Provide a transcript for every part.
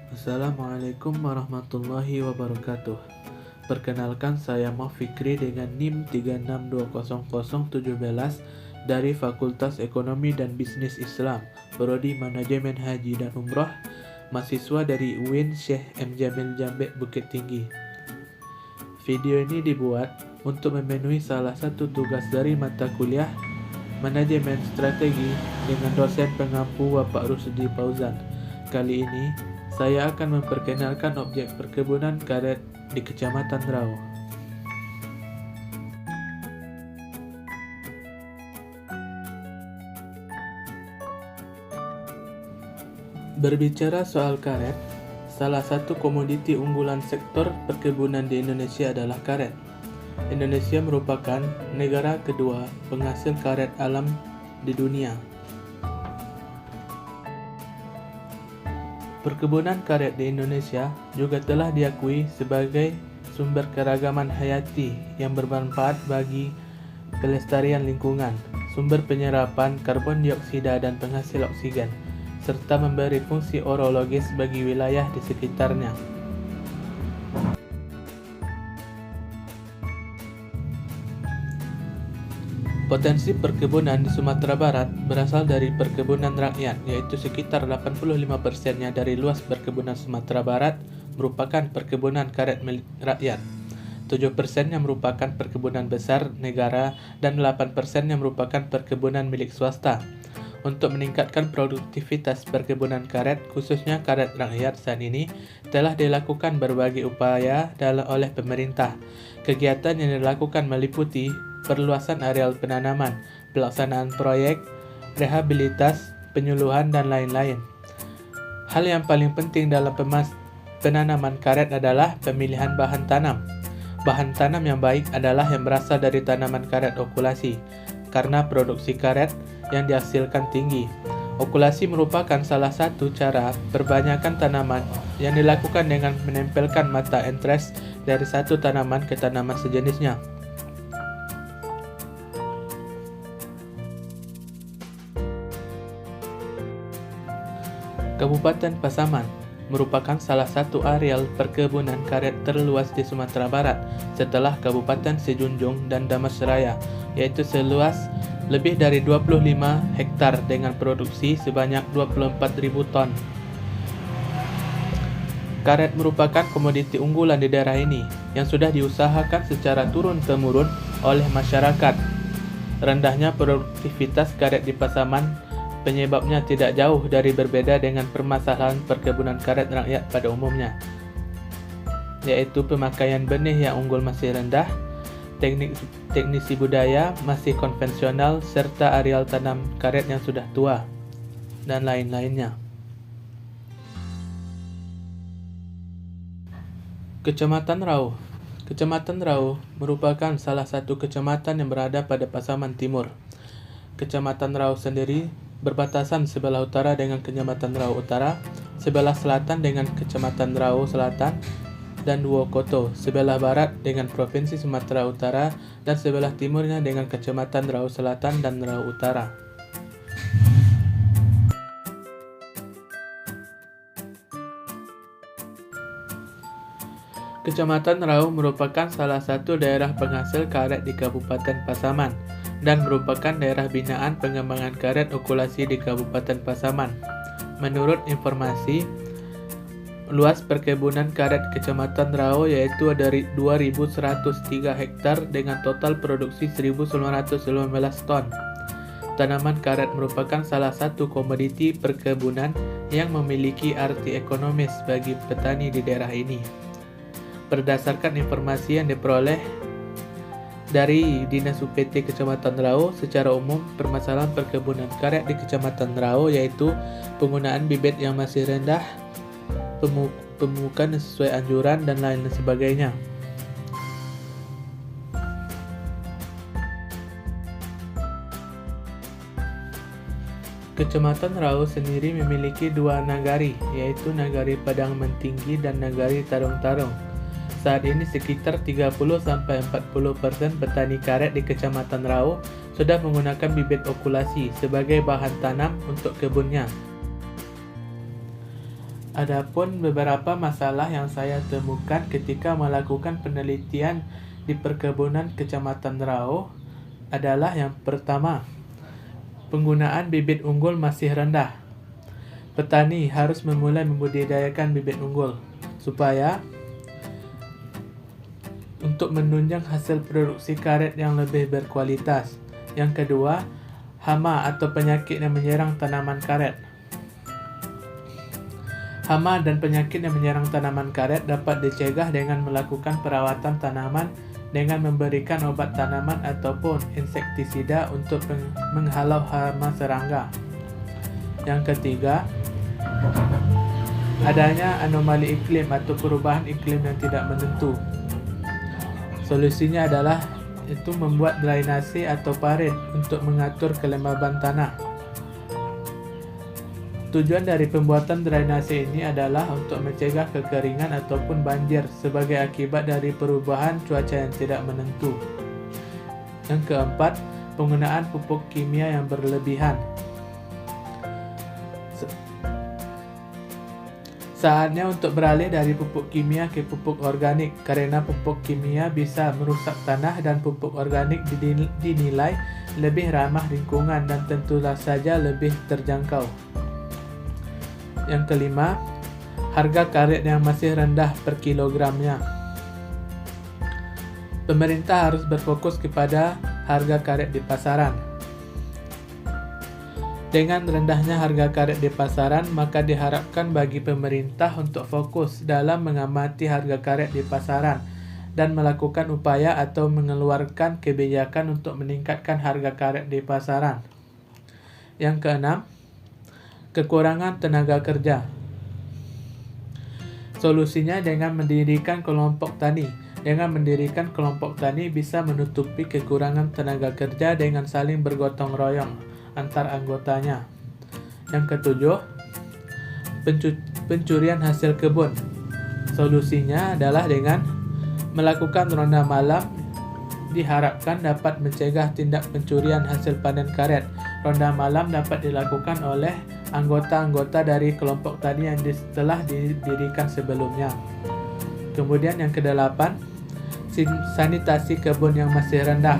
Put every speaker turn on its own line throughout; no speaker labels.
Assalamualaikum warahmatullahi wabarakatuh. Perkenalkan, saya Fikri dengan NIM 3620017 dari Fakultas Ekonomi dan Bisnis Islam, Prodi Manajemen Haji dan Umroh, mahasiswa dari UIN Syekh M. Jamil Jambe Bukit Tinggi. Video ini dibuat untuk memenuhi salah satu tugas dari mata kuliah Manajemen Strategi dengan dosen pengampu Bapak Rusdi Fauzan. Kali ini saya akan memperkenalkan objek perkebunan karet di Kecamatan Rau. Berbicara soal karet, salah satu komoditi unggulan sektor perkebunan di Indonesia adalah karet. Indonesia merupakan negara kedua penghasil karet alam di dunia. Perkebunan karet di Indonesia juga telah diakui sebagai sumber keragaman hayati yang bermanfaat bagi kelestarian lingkungan, sumber penyerapan karbon dioksida dan penghasil oksigen, serta memberi fungsi orologis bagi wilayah di sekitarnya. Potensi perkebunan di Sumatera Barat berasal dari perkebunan rakyat, yaitu sekitar 85%-nya dari luas perkebunan Sumatera Barat merupakan perkebunan karet milik rakyat. 7%-nya merupakan perkebunan besar negara dan 8%-nya merupakan perkebunan milik swasta. Untuk meningkatkan produktivitas perkebunan karet, khususnya karet rakyat saat ini, telah dilakukan berbagai upaya oleh pemerintah. Kegiatan yang dilakukan meliputi perluasan areal penanaman, pelaksanaan proyek, rehabilitas, penyuluhan, dan lain-lain. Hal yang paling penting dalam penanaman karet adalah pemilihan bahan tanam. Bahan tanam yang baik adalah yang berasal dari tanaman karet okulasi, karena produksi karet yang dihasilkan tinggi. Okulasi merupakan salah satu cara perbanyakkan tanaman yang dilakukan dengan menempelkan mata entres dari satu tanaman ke tanaman sejenisnya. Kabupaten Pasaman merupakan salah satu areal perkebunan karet terluas di Sumatera Barat setelah Kabupaten Sejunjung dan Damastraya, yaitu seluas lebih dari 25 hektar dengan produksi sebanyak 24.000 ton. Karet merupakan komoditi unggulan di daerah ini yang sudah diusahakan secara turun-temurun oleh masyarakat. Rendahnya produktivitas karet di Pasaman penyebabnya tidak jauh dari berbeda dengan permasalahan perkebunan karet rakyat pada umumnya, yaitu pemakaian benih yang unggul masih rendah, teknisi budaya masih konvensional, serta areal tanam karet yang sudah tua, dan lain-lainnya. Kecamatan Rau. Kecamatan Rau merupakan salah satu kecamatan yang berada pada Pasaman Timur. Kecamatan Rau sendiri berbatasan sebelah utara dengan Kecamatan Rau Utara, sebelah selatan dengan Kecamatan Rau Selatan dan Wokoto, sebelah barat dengan Provinsi Sumatera Utara, dan sebelah timurnya dengan Kecamatan Rau Selatan dan Rau Utara. Kecamatan Rau merupakan salah satu daerah penghasil karet di Kabupaten Pasaman dan merupakan daerah binaan pengembangan karet okulasi di Kabupaten Pasaman. Menurut informasi, luas perkebunan karet Kecamatan Rau yaitu dari 2.103 hektar dengan total produksi 1.915 ton. Tanaman karet merupakan salah satu komoditi perkebunan yang memiliki arti ekonomis bagi petani di daerah ini. Berdasarkan informasi yang diperoleh dari Dinas UPT Kecamatan Rau, secara umum permasalahan perkebunan karet di Kecamatan Rau yaitu penggunaan bibit yang masih rendah, pemupukan sesuai anjuran, dan lain sebagainya. Kecamatan Rau sendiri memiliki dua nagari, yaitu Nagari Padang Mentinggi dan Nagari Tarung-Tarung. Saat ini sekitar 30-40% petani karet di Kecamatan Rau sudah menggunakan bibit okulasi sebagai bahan tanam untuk kebunnya. Adapun beberapa masalah yang saya temukan ketika melakukan penelitian di perkebunan Kecamatan Rao adalah yang pertama, penggunaan bibit unggul masih rendah. Petani harus memulai membudidayakan bibit unggul supaya untuk menunjang hasil produksi karet yang lebih berkualitas. Yang kedua, hama atau penyakit yang menyerang tanaman karet. Hama dan penyakit yang menyerang tanaman karet dapat dicegah dengan melakukan perawatan tanaman dengan memberikan obat tanaman ataupun insektisida untuk menghalau hama serangga. Yang ketiga, adanya anomali iklim atau perubahan iklim yang tidak menentu. Solusinya adalah itu membuat drainase atau parit untuk mengatur kelembaban tanah. Tujuan dari pembuatan drainase ini adalah untuk mencegah kekeringan ataupun banjir sebagai akibat dari perubahan cuaca yang tidak menentu. Yang keempat, penggunaan pupuk kimia yang berlebihan. Saatnya untuk beralih dari pupuk kimia ke pupuk organik, karena pupuk kimia bisa merusak tanah dan pupuk organik dinilai lebih ramah lingkungan dan tentulah saja lebih terjangkau. Yang kelima, harga karet yang masih rendah per kilogramnya. Pemerintah harus berfokus kepada harga karet di pasaran. Dengan rendahnya harga karet di pasaran, maka diharapkan bagi pemerintah untuk fokus dalam mengamati harga karet di pasaran dan melakukan upaya atau mengeluarkan kebijakan untuk meningkatkan harga karet di pasaran. Yang keenam, kekurangan tenaga kerja. Solusinya dengan mendirikan kelompok tani. Dengan mendirikan kelompok tani bisa menutupi kekurangan tenaga kerja dengan saling bergotong royong antar anggotanya. Yang ketujuh, pencurian hasil kebun. Solusinya adalah dengan melakukan ronda malam diharapkan dapat mencegah tindak pencurian hasil panen karet. Ronda malam dapat dilakukan oleh anggota-anggota dari kelompok tani yang telah didirikan sebelumnya. Kemudian yang kedelapan, sanitasi kebun yang masih rendah.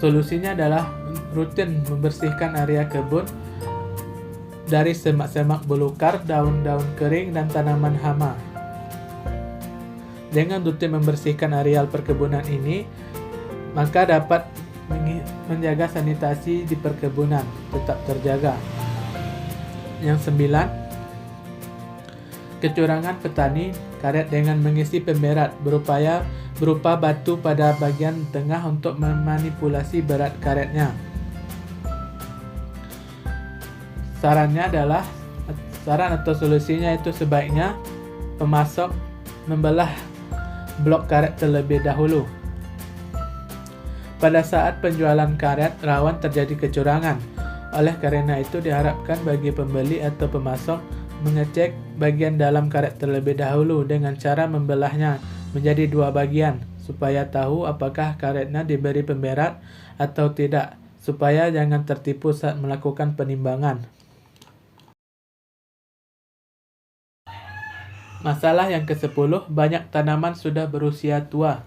Solusinya adalah rutin membersihkan area kebun dari semak-semak belukar, daun-daun kering, dan tanaman hama. Dengan rutin membersihkan areal perkebunan ini, maka dapat menjaga sanitasi di perkebunan tetap terjaga. Yang 9, kecurangan petani karet dengan mengisi pemberat berupa batu pada bagian tengah untuk memanipulasi berat karetnya. Saran atau solusinya itu sebaiknya pemasok membelah blok karet terlebih dahulu. Pada saat penjualan karet rawan terjadi kecurangan. Oleh karena itu diharapkan bagi pembeli atau pemasok mengecek bagian dalam karet terlebih dahulu dengan cara membelahnya menjadi 2 bagian supaya tahu apakah karetnya diberi pemberat atau tidak, supaya jangan tertipu saat melakukan penimbangan. Masalah yang ke-10, banyak tanaman sudah berusia tua.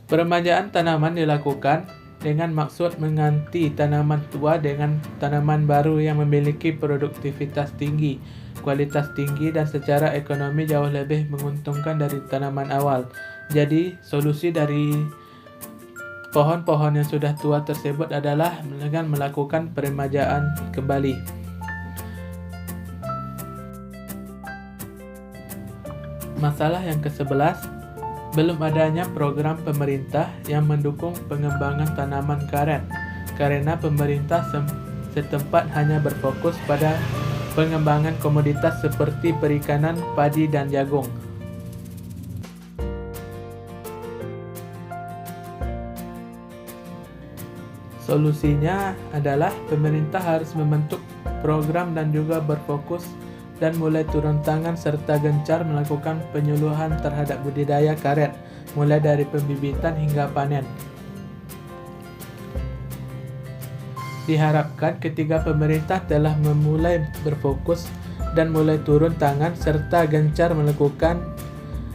Peremajaan tanaman dilakukan dengan maksud mengganti tanaman tua dengan tanaman baru yang memiliki produktivitas tinggi, kualitas tinggi, dan secara ekonomi jauh lebih menguntungkan dari tanaman awal. Jadi, solusi dari pohon-pohon yang sudah tua tersebut adalah dengan melakukan peremajaan kembali. Masalah yang ke-11, belum adanya program pemerintah yang mendukung pengembangan tanaman karet, karena pemerintah setempat hanya berfokus pada pengembangan komoditas seperti perikanan, padi, dan jagung. Solusinya adalah pemerintah harus membentuk program dan juga berfokus dan mulai turun tangan serta gencar melakukan penyuluhan terhadap budidaya karet, mulai dari pembibitan hingga panen. Diharapkan ketiga pemerintah telah memulai berfokus dan mulai turun tangan serta gencar melakukan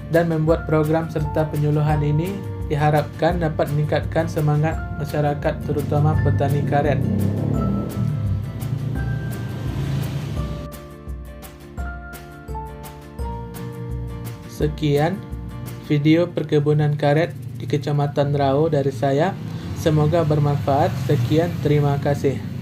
dan membuat program serta penyuluhan ini diharapkan dapat meningkatkan semangat masyarakat terutama petani karet. Sekian video perkebunan karet di Kecamatan Rau dari saya. Semoga bermanfaat. Sekian, terima kasih.